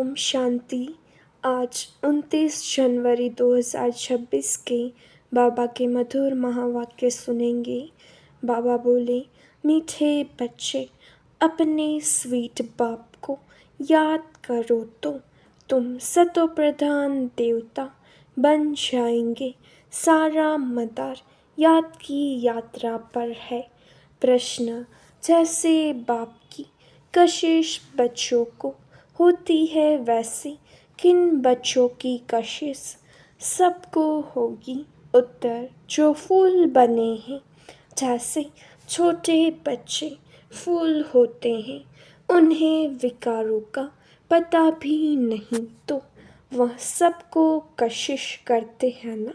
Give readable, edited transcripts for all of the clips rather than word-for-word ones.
ओम शांति। आज 29 जनवरी 2026 के बाबा के मधुर महावाक्य सुनेंगे। बाबा बोले, मीठे बच्चे, अपने स्वीट बाप को याद करो तो तुम सतो प्रधान देवता बन जाएंगे। सारा मदार याद की यात्रा पर है। प्रश्न, जैसे बाप की कशिश बच्चों को होती है, वैसे किन बच्चों की कशिश सबको होगी? उत्तर, जो फूल बने हैं। जैसे छोटे बच्चे फूल होते हैं, उन्हें विकारों का पता भी नहीं, तो वह सबको कशिश करते हैं ना।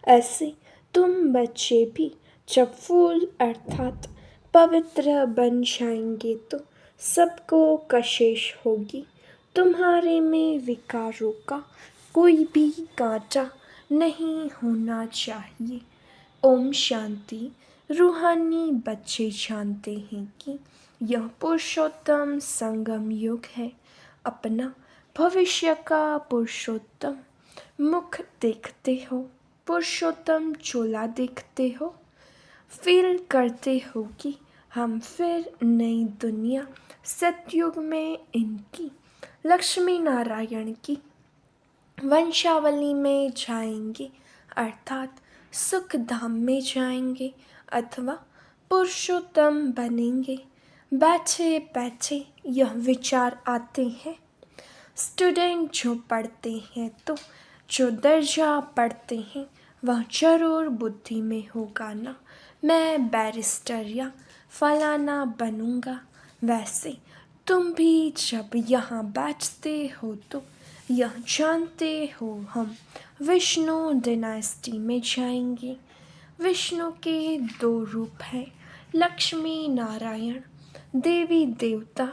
ऐसे तुम बच्चे भी जब फूल अर्थात पवित्र बन जाएंगे तो सबको कशिश होगी। तुम्हारे में विकारों का कोई भी कांटा नहीं होना चाहिए। ओम शांति। रूहानी बच्चे जानते हैं कि यह पुरुषोत्तम संगम युग है। अपना भविष्य का पुरुषोत्तम मुख देखते हो, पुरुषोत्तम चोला देखते हो, फील करते हो कि हम फिर नई दुनिया सतयुग में इनकी लक्ष्मी नारायण की वंशावली में जाएंगे, अर्थात सुख धाम में जाएंगे अथवा पुरुषोत्तम बनेंगे। बैठे बैठे यह विचार आते हैं। स्टूडेंट जो पढ़ते हैं तो जो दर्जा पढ़ते हैं वह जरूर बुद्धि में होगा ना, मैं बैरिस्टर या फलाना बनूंगा। वैसे तुम भी जब यहाँ बैठते हो तो यह जानते हो हम विष्णु डायनेस्टी में जाएंगे। विष्णु के दो रूप हैं, लक्ष्मी नारायण, देवी देवता।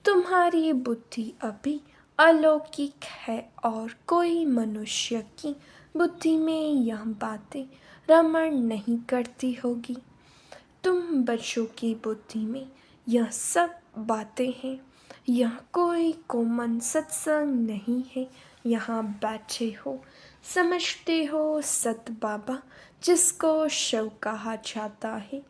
तुम्हारी बुद्धि अभी अलौकिक है और कोई मनुष्य की बुद्धि में यह बातें रमण नहीं करती होगी। तुम बच्चों की बुद्धि में यह सब बातें हैं। यह कोई कॉमन सत्संग नहीं है। यहाँ बैठे हो, समझते हो सत बाबा जिसको शिव कहा जाता है,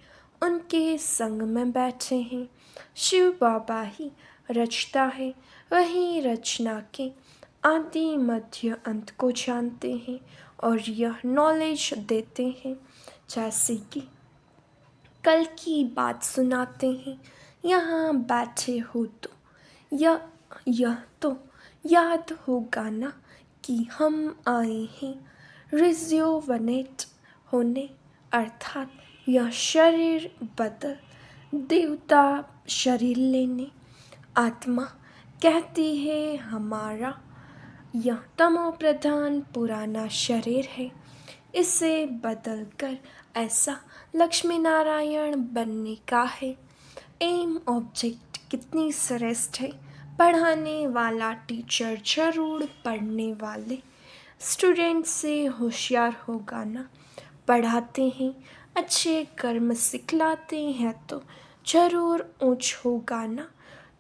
उनके संग में बैठे हैं। शिव बाबा ही रचता है, वही रचना के आदि मध्य अंत को जानते हैं और यह नॉलेज देते हैं। जैसे कि कल की बात सुनाते हैं, यहाँ बैठे हो तो यह तो याद होगा ना कि हम आए हैं रिज्यूवनेट होने, अर्थात यह शरीर बदल देवता शरीर लेने। आत्मा कहती है हमारा यह तमो प्रधान पुराना शरीर है, इसे बदलकर ऐसा लक्ष्मी नारायण बनने का है। एम ऑब्जेक्ट कितनी श्रेष्ठ है। पढ़ाने वाला टीचर जरूर पढ़ने वाले स्टूडेंट से होशियार होगा ना। पढ़ाते हैं, अच्छे कर्म सिखलाते हैं तो जरूर ऊंच होगा ना।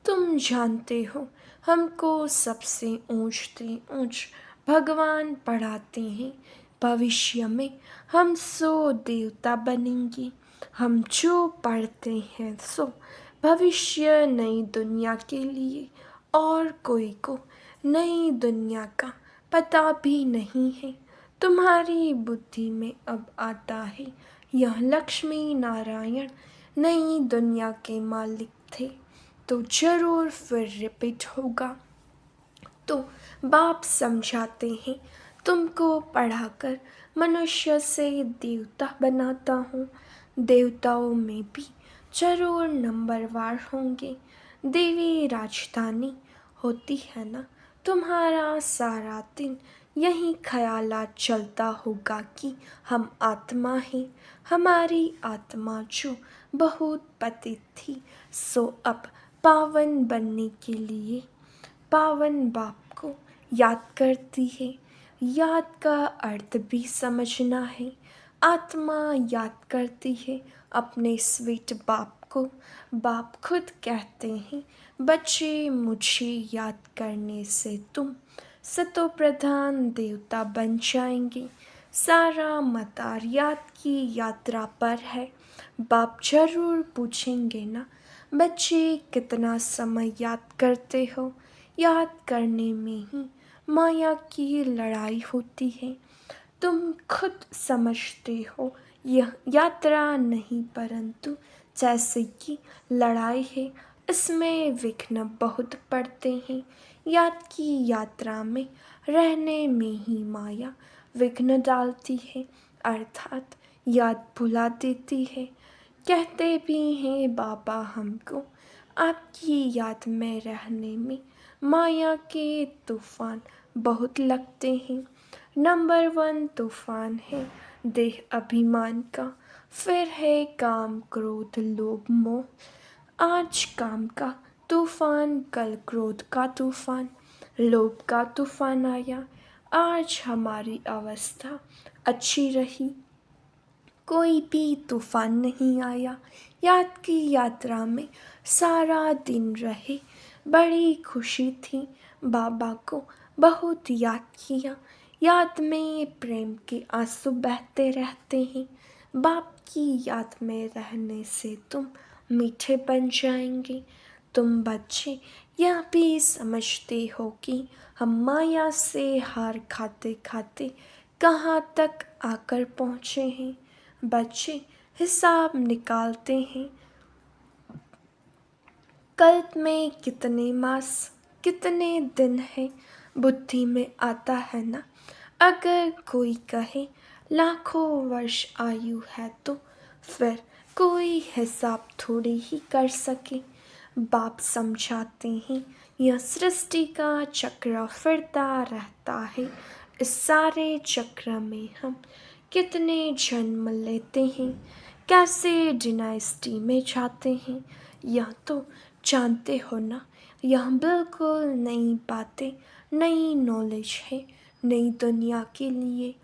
तुम जानते हो हमको सबसे ऊंचते ऊंच भगवान पढ़ाते हैं। भविष्य में हम 100 देवता बनेंगे। हम जो पढ़ते हैं सो भविष्य नई दुनिया के लिए, और कोई को नई दुनिया का पता भी नहीं है। तुम्हारी बुद्धि में अब आता है यह लक्ष्मी नारायण नई दुनिया के मालिक थे, तो जरूर फिर रिपीट होगा। तो बाप समझाते हैं, तुमको पढ़ाकर मनुष्य से देवता बनाता हूँ। देवताओं में भी जरूर नंबरवार होंगे। देवी राजधानी होती है ना। तुम्हारा सारा दिन यही ख्यालात चलता होगा कि हम आत्मा हैं। हमारी आत्मा जो बहुत पतित थी, सो अब पावन बनने के लिए पावन बाप को याद करती है। याद का अर्थ भी समझना है। आत्मा याद करती है अपने स्वीट बाप को बाप खुद कहते हैं, बच्चे मुझे याद करने से तुम सतो प्रधान देवता बन जाएंगे। सारा मदार याद की यात्रा पर है। बाप जरूर पूछेंगे ना, बच्चे कितना समय याद करते हो। याद करने में ही माया की लड़ाई होती है। तुम खुद समझते हो यह यात्रा नहीं परंतु जैसे कि लड़ाई है। इसमें विघ्न बहुत पड़ते हैं। याद की यात्रा में रहने में ही माया विघ्न डालती है, अर्थात याद भुला देती है। कहते भी हैं बाबा हमको, आपकी याद में रहने में माया के तूफान बहुत लगते हैं। नंबर 1 तूफान है देह अभिमान का, फिर है काम क्रोध लोभ मोह। आज काम का तूफान, कल क्रोध का तूफान, लोभ का तूफान आया। आज हमारी अवस्था अच्छी रही, कोई भी तूफान नहीं आया। याद की यात्रा में सारा दिन रहे, बड़ी खुशी थी। बाबा को बहुत याद किया। याद में प्रेम के आंसू बहते रहते हैं। बाप की याद में रहने से तुम मीठे बन जाएंगे। तुम बच्चे यह भी समझते हो कि हम माया से हार खाते खाते कहाँ तक आकर पहुँचे हैं। बच्चे हिसाब निकालते हैं, कल्प में कितने मास कितने दिन हैं, बुद्धि में आता है ना। अगर कोई कहे लाखों वर्ष आयु है तो फिर कोई हिसाब थोड़ी ही कर सके। बाप समझाते हैं यह सृष्टि का चक्र फिरता रहता है। इस सारे चक्र में हम कितने जन्म लेते हैं, कैसे डिनाइस्टी में जाते हैं, यह तो जानते हो ना। यह बिल्कुल नई बातें, नई नॉलेज है, नई दुनिया के लिए।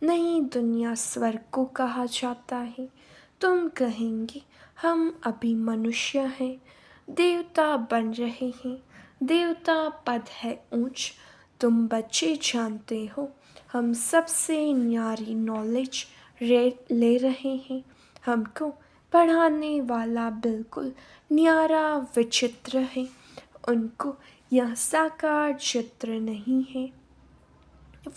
नई दुनिया स्वर्ग को कहा जाता है। तुम कहेंगे हम अभी मनुष्य हैं, देवता बन रहे हैं। देवता पद है ऊंच। तुम बच्चे जानते हो हम सबसे न्यारी नॉलेज ले रहे हैं। हमको पढ़ाने वाला बिल्कुल न्यारा विचित्र है। उनको यह साकार चित्र नहीं है,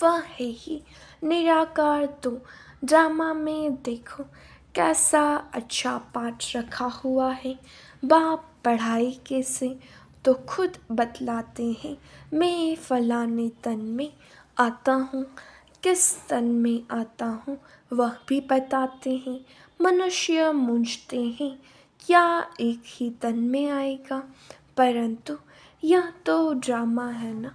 वह है ही निराकार। तो ड्रामा में देखो कैसा अच्छा पाठ रखा हुआ है। बाप पढ़ाई कैसे तो खुद बतलाते हैं, मैं फलाने तन में आता हूँ। किस तन में आता हूँ वह भी बताते हैं। मनुष्य मूंझते हैं क्या एक ही तन में आएगा, परंतु यह तो ड्रामा है ना,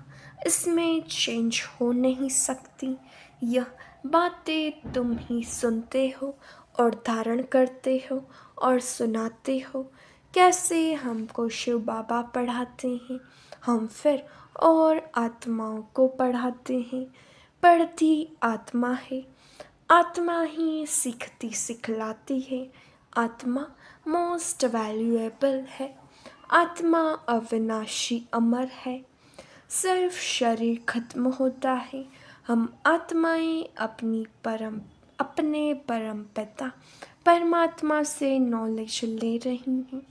इसमें चेंज हो नहीं सकती। यह बातें तुम ही सुनते हो और धारण करते हो और सुनाते हो। कैसे हमको शिव बाबा पढ़ाते हैं, हम फिर और आत्माओं को पढ़ाते हैं। पढ़ती आत्मा है, आत्मा ही सीखती सिखलाती है। आत्मा मोस्ट वैल्यूएबल है। आत्मा अविनाशी अमर है। सिर्फ शरीर खत्म होता है। हम आत्माएं अपने परम पिता परमात्मा से नॉलेज ले रही हैं।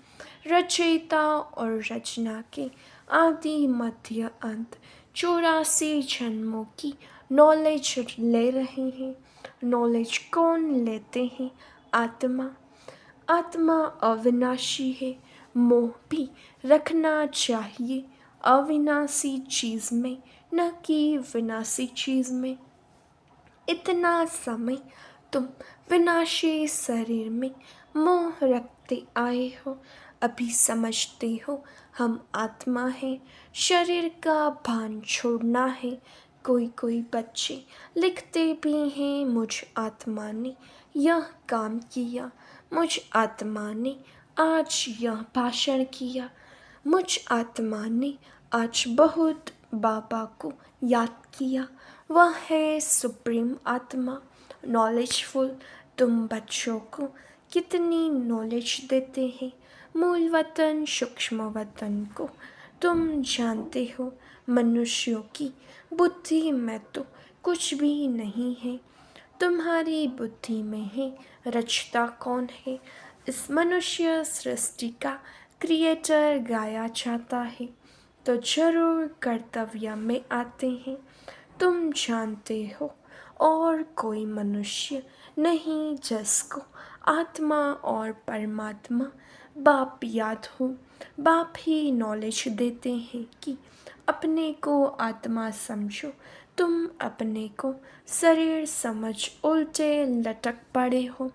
रचयिता और रचना के आदि मध्य अंत 84 जन्मों की नॉलेज ले रहे हैं। नॉलेज कौन लेते हैं? आत्मा। आत्मा अविनाशी है। मोह भी रखना चाहिए अविनाशी चीज में, न कि विनाशी चीज में। इतना समय तुम विनाशी शरीर में मोह रखते आए हो, अभी समझते हो हम आत्मा हैं। शरीर का भान छोड़ना है। कोई कोई बच्चे लिखते भी हैं, मुझ आत्मा ने यह काम किया, मुझ आत्मा ने आज यह भाषण किया, मुझ आत्मा ने आज बहुत बाबा को याद किया। वह है सुप्रीम आत्मा, नॉलेजफुल। तुम बच्चों को कितनी नॉलेज देते हैं, मूल वतन सूक्ष्म वतन को तुम जानते हो। मनुष्यों की बुद्धि में तो कुछ भी नहीं है, तुम्हारी बुद्धि में है। रचता कौन है? इस मनुष्य सृष्टि का क्रिएटर गाया जाता है, तो जरूर कर्तव्य में आते हैं। तुम जानते हो और कोई मनुष्य नहीं जिसको आत्मा और परमात्मा बाप याद हो। बाप ही नॉलेज देते हैं कि अपने को आत्मा समझो, तुम अपने को शरीर समझ उल्टे लटक पड़े हो।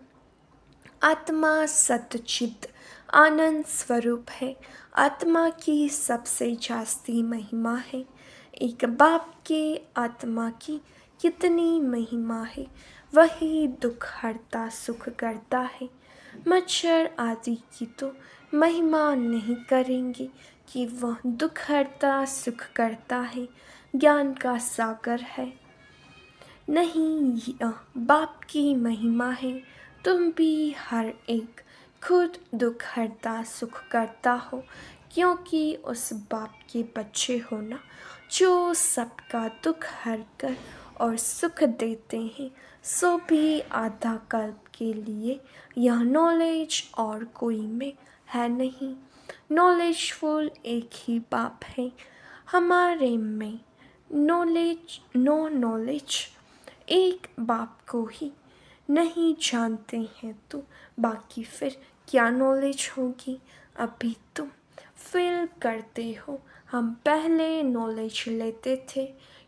आत्मा सच्चिद आनंद स्वरूप है। आत्मा की सबसे जास्ती महिमा है। एक बाप के आत्मा की कितनी महिमा है, वही दुख हरता सुख करता है। मच्छर आदि की तो महिमा नहीं करेंगे कि वह दुख हरता सुख करता है, ज्ञान का सागर है। नहीं, यह बाप की महिमा है। तुम भी हर एक खुद दुख हरता सुख करता हो, क्योंकि उस बाप के बच्चे हो ना, जो सबका दुख हर कर और सुख देते हैं। सो भी आधा कल्प के लिए यह नॉलेज और कोई में है नहीं। नॉलेजफुल एक ही बाप है हमारे में। नो नॉलेज एक बाप को ही नहीं जानते हैं, तो बाकी फिर क्या नॉलेज होगी? अभी तुम फील करते हो, हम पहले नॉलेज लेते थे,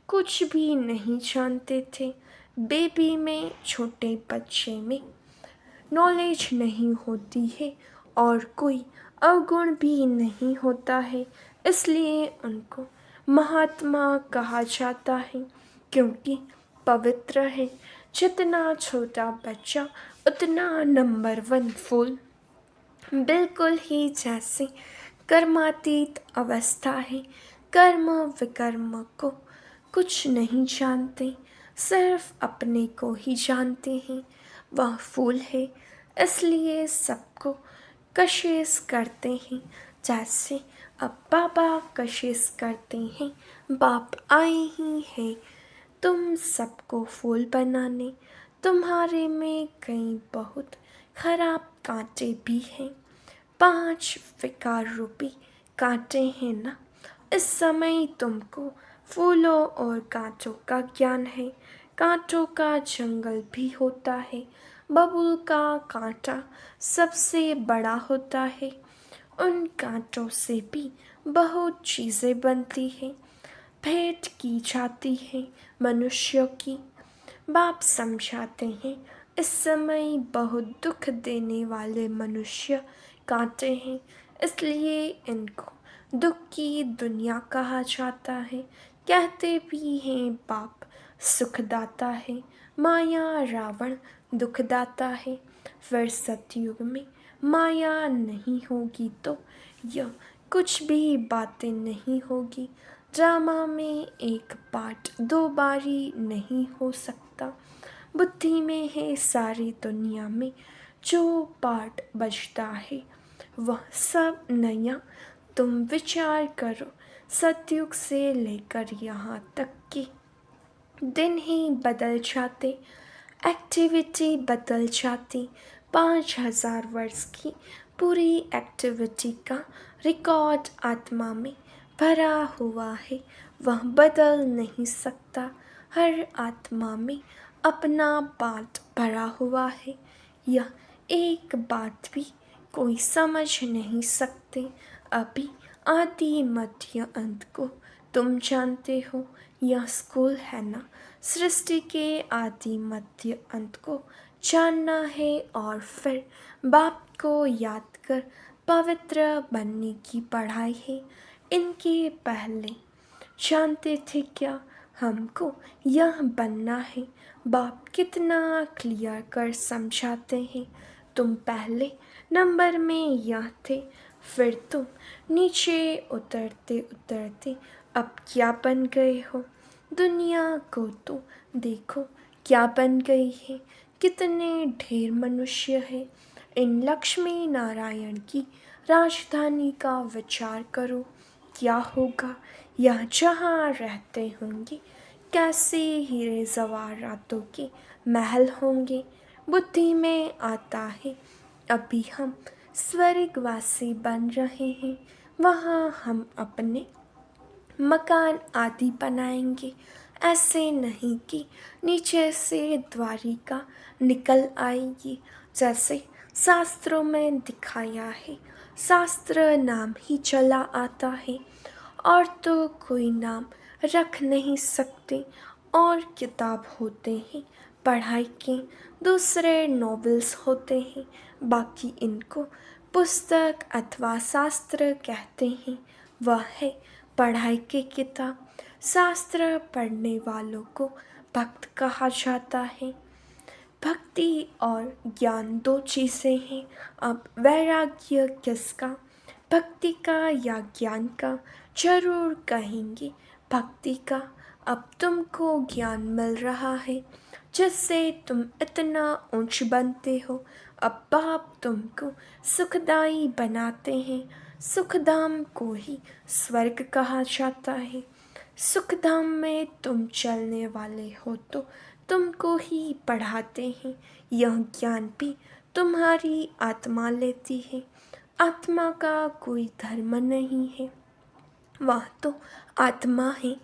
कुछ भी नहीं जानते थे। बेबी में, छोटे बच्चे में नॉलेज नहीं होती है और कोई अवगुण भी नहीं होता है, इसलिए उनको महात्मा कहा जाता है, क्योंकि पवित्र है। जितना छोटा बच्चा उतना नंबर 1 फूल। बिल्कुल ही जैसे कर्मातीत अवस्था है। कर्म विकर्म को कुछ नहीं जानते, सिर्फ अपने को ही जानते हैं। वह फूल है, इसलिए सबको कशिश करते हैं। जैसे अब बाबा कशिश करते हैं, बाप आए ही हैं तुम सबको फूल बनाने। तुम्हारे में कई बहुत खराब कांटे भी हैं, 5 विकार रूपी कांटे हैं ना। इस समय तुमको फूलों और कांटों का ज्ञान है। कांटों का जंगल भी होता है। बबूल का कांटा सबसे बड़ा होता है। उन कांटों से भी बहुत चीज़ें बनती हैं, भेंट की जाती है मनुष्यों की। बाप समझाते हैं, इस समय बहुत दुख देने वाले मनुष्य कांटे हैं, इसलिए इनको दुख की दुनिया कहा जाता है। कहते भी हैं बाप सुखदाता है, माया रावण दुखदाता है। फिर सतयुग में माया नहीं होगी तो यह कुछ भी बातें नहीं होगी। ड्रामा में एक पार्ट 2 बारी नहीं हो सकता। बुद्धि में है सारी दुनिया में जो पार्ट बचता है, वह सब नया। तुम विचार करो, सतयुग से लेकर यहाँ तक कि दिन ही बदल जाते, एक्टिविटी बदल जाती। 5000 वर्ष की पूरी एक्टिविटी का रिकॉर्ड आत्मा में भरा हुआ है, वह बदल नहीं सकता। हर आत्मा में अपना बात भरा हुआ है, यह एक बात भी कोई समझ नहीं सकते। अभी आदि मध्य अंत को तुम जानते हो, यह स्कूल है ना। सृष्टि के आदि मध्य अंत को जानना है और फिर बाप को याद कर पवित्र बनने की पढ़ाई है। इनके पहले जानते थे क्या? हमको यह बनना है। बाप कितना क्लियर कर समझाते हैं। तुम पहले नंबर में यह थे, फिर तुम नीचे उतरते उतरते अब क्या बन गए हो? दुनिया को तो देखो क्या बन गई है। कितने ढेर मनुष्य है। इन लक्ष्मी नारायण की राजधानी का विचार करो, क्या होगा यह जहाँ रहते होंगे, कैसे हीरे जवाहरातों के महल होंगे। बुद्धि में आता है अभी हम स्वर्गवासी बन रहे हैं, वहाँ हम अपने मकान आदि बनाएंगे। ऐसे नहीं कि नीचे से द्वारिका निकल आएगी, जैसे शास्त्रों में दिखाया है। शास्त्र नाम ही चला आता है और तो कोई नाम रख नहीं सकते। और किताब होते हैं पढ़ाई के, दूसरे नॉवेल्स होते हैं, बाकी इनको पुस्तक अथवा शास्त्र कहते हैं। वह है पढ़ाई की किताब। शास्त्र पढ़ने वालों को भक्त कहा जाता है। भक्ति और ज्ञान दो चीज़ें हैं। अब वैराग्य किसका, भक्ति का या ज्ञान का? जरूर कहेंगे भक्ति का। अब तुमको ज्ञान मिल रहा है जिससे तुम इतना ऊंच बनते हो। अब बाप तुमको सुखदाई बनाते हैं। सुखधाम को ही स्वर्ग कहा जाता है। सुखधाम में तुम चलने वाले हो तो तुमको ही पढ़ाते हैं। यह ज्ञान भी तुम्हारी आत्मा लेती है। आत्मा का कोई धर्म नहीं है, वह तो आत्मा है।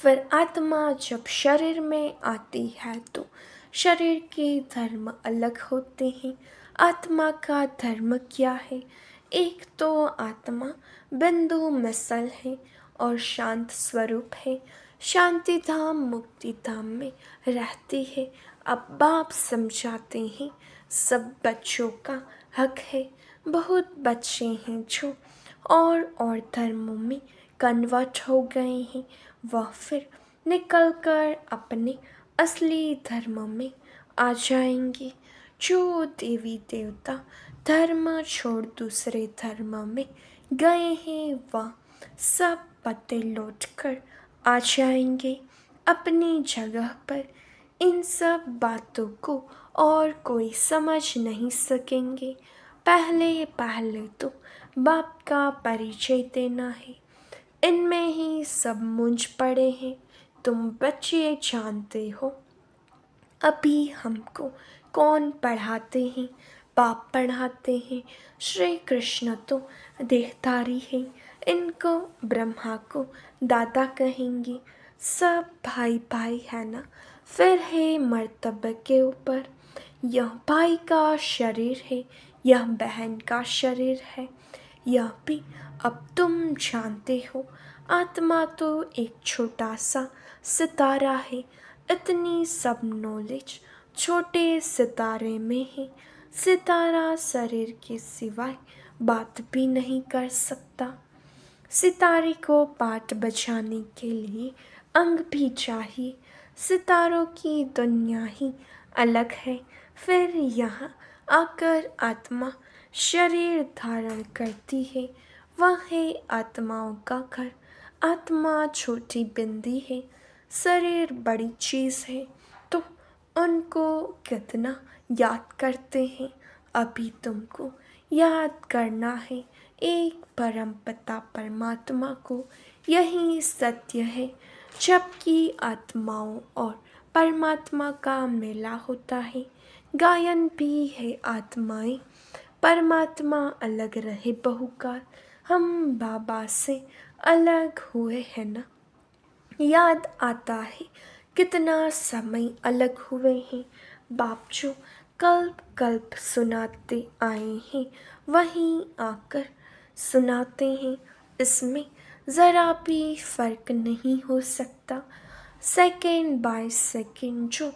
फिर आत्मा जब शरीर में आती है तो शरीर के धर्म अलग होते हैं। आत्मा का धर्म क्या है? एक तो आत्मा बिंदु मिसल है और शांत स्वरूप है। शांति धाम मुक्ति धाम में रहती है। अब बाप समझाते हैं सब बच्चों का हक है। बहुत बच्चे हैं जो और धर्मों में कन्वर्ट हो गए हैं, वह फिर निकल कर अपने असली धर्म में आ जाएंगे। जो देवी देवता धर्म छोड़ दूसरे धर्म में गए हैं, वह सब पते लौट कर आ जाएंगे अपनी जगह पर। इन सब बातों को और कोई समझ नहीं सकेंगे। पहले पहले तो बाप का परिचय देना है। इनमें ही सब मूंझ पड़े हैं। तुम बच्चे जानते हो अभी हमको कौन पढ़ाते हैं? बाप पढ़ाते हैं। श्री कृष्ण तो देहधारी है, इनको ब्रह्मा को दादा कहेंगे। सब भाई भाई है ना। फिर है मर्तबे के ऊपर, यह भाई का शरीर है, यह बहन का शरीर है। यह भी अब तुम जानते हो। आत्मा तो एक छोटा सा सितारा है। इतनी सब नॉलेज छोटे सितारे में है। सितारा शरीर के सिवाय बात भी नहीं कर सकता। सितारे को पाठ बजाने के लिए अंग भी चाहिए। सितारों की दुनिया ही अलग है। फिर यहाँ आकर आत्मा शरीर धारण करती है। वह है आत्माओं का घर। आत्मा छोटी बिंदी है, शरीर बड़ी चीज़ है, तो उनको कितना याद करते हैं। अभी तुमको याद करना है एक परम पिता परमात्मा को। यही सत्य है। जबकि आत्माओं और परमात्मा का मेला होता है, गायन भी है आत्माएं परमात्मा अलग रहे बहुकार। हम बाबा से अलग हुए हैं ना। याद आता है कितना समय अलग हुए हैं। बाप जो कल्प कल्प सुनाते आए हैं, वहीं आकर सुनाते हैं। इसमें ज़रा भी फर्क नहीं हो सकता। सेकेंड बाय सेकेंड जो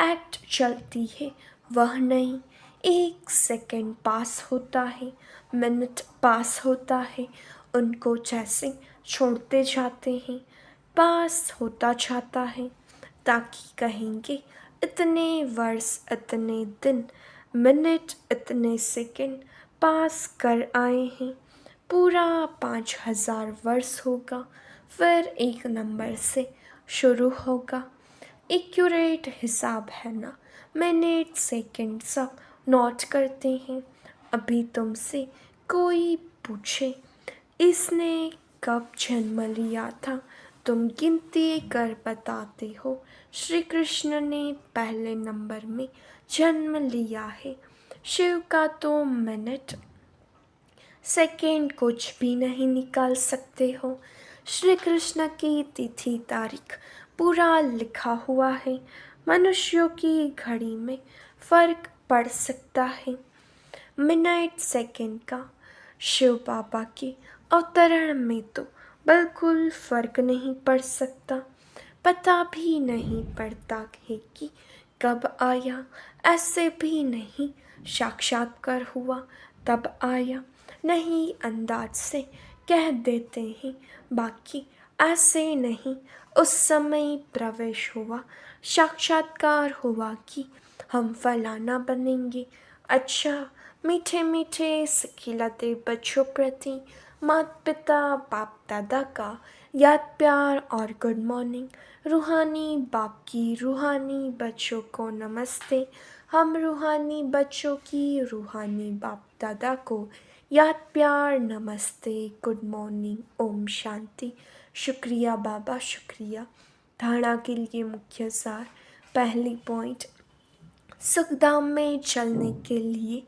एक्ट चलती है वह नहीं। एक सेकेंड पास होता है, मिनट पास होता है, उनको जैसे छोड़ते जाते हैं, पास होता जाता है। ताकि कहेंगे इतने वर्ष, इतने दिन, मिनट, इतने सेकेंड पास कर आए हैं। पूरा 5000 वर्ष होगा, फिर एक नंबर से शुरू होगा। एक्यूरेट हिसाब है ना। मिनट सेकेंड सब नोट करते हैं। अभी तुमसे कोई पूछे, इसने कब जन्म लिया था, तुम गिनती कर बताते हो। श्री कृष्ण ने पहले नंबर में जन्म लिया है। शिव का तो मिनट सेकेंड कुछ भी नहीं निकाल सकते हो। श्री कृष्ण की तिथि तारीख पूरा लिखा हुआ है। मनुष्यों की घड़ी में फर्क पड़ सकता है मिनट सेकेंड का। शिव बाबा के अवतरण में तो बिल्कुल फर्क नहीं पड़ सकता। पता भी नहीं पड़ता है कि कब आया, ऐसे भी नहीं साक्षात्कार हुआ तब आया, नहीं अंदाज से कह देते हैं, बाकी ऐसे नहीं उस समय प्रवेश हुआ, साक्षात्कार हुआ कि हम फलाना बनेंगे। अच्छा, मीठे मीठे खिलाते बच्चों प्रति माता पिता बाप दादा का याद प्यार और गुड मॉर्निंग। रूहानी बाप की रूहानी बच्चों को नमस्ते। हम रूहानी बच्चों की रूहानी बाप दादा को याद प्यार नमस्ते गुड मॉर्निंग ओम शांति। शुक्रिया बाबा, शुक्रिया। धारणा के लिए मुख्य सार। पहली पॉइंट, सुखधाम में चलने के लिए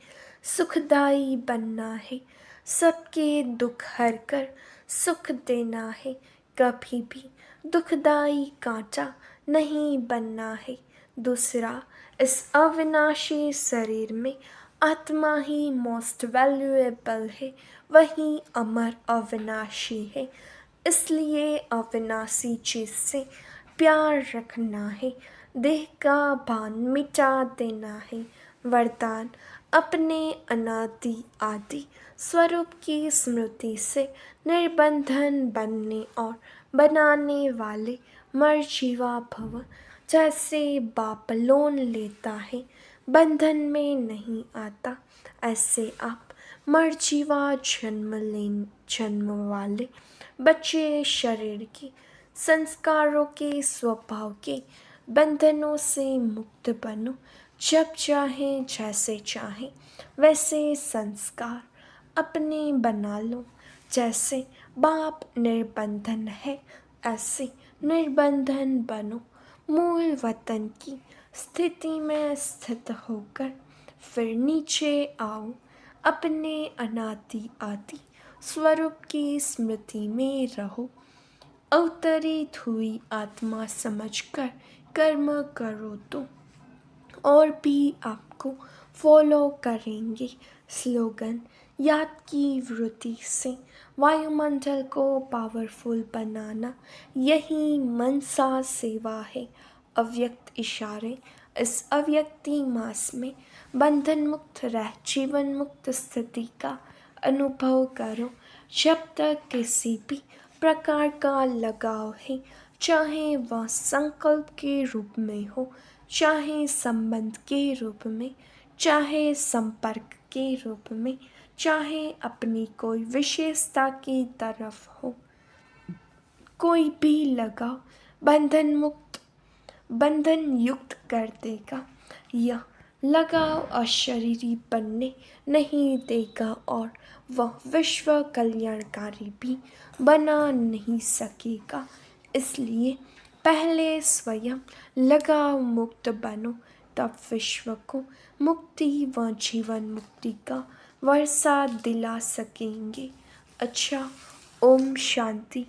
सुखदाई बनना है। सबके दुख हर कर सुख देना है। कभी भी दुखदाई कांटा नहीं बनना है। दूसरा, इस अविनाशी शरीर में आत्मा ही मोस्ट वैल्यूएबल है, वही अमर अविनाशी है। इसलिए अविनाशी चीज से प्यार रखना है। देह का भान मिटा देना है। वरदान, अपने अनादि आदि स्वरूप की स्मृति से निर्बंधन बनने और बनाने वाले मर्जीवा भव। जैसे बाप लोन लेता है, बंधन में नहीं आता, ऐसे आप मर्जीवा जन्म वाले बच्चे शरीर की संस्कारों के स्वभाव के बंधनों से मुक्त बनो। जब चाहे जैसे चाहे वैसे संस्कार अपने बना लो। जैसे बाप निर्बंधन है, ऐसे निर्बंधन बनो। मूल वतन की स्थिति में स्थित होकर फिर नीचे आओ। अपने अनादि आदि स्वरूप की स्मृति में रहो। अवतरित हुई आत्मा समझकर कर्म करो तो और भी आपको फॉलो करेंगे। स्लोगन, याद की वृत्ति से वायुमंडल को पावरफुल बनाना, यही मनसा सेवा है। अव्यक्त इशारे, इस अव्यक्ति मास में बंधन मुक्त रह जीवन मुक्त स्थिति का अनुभव करो। जब तक किसी भी प्रकार का लगाव है, चाहे वह संकल्प के रूप में हो, चाहे संबंध के रूप में, चाहे संपर्क के रूप में, चाहे अपनी कोई विशेषता की तरफ हो, कोई भी लगाव बंधन युक्त कर देगा। यह लगाव अशरीरी बनने नहीं देगा और वह विश्व कल्याणकारी भी बना नहीं सकेगा। इसलिए पहले स्वयं लगाव मुक्त बनो, तब विश्व को मुक्ति व जीवन मुक्ति का वर्षा दिला सकेंगे। अच्छा, ओम शांति।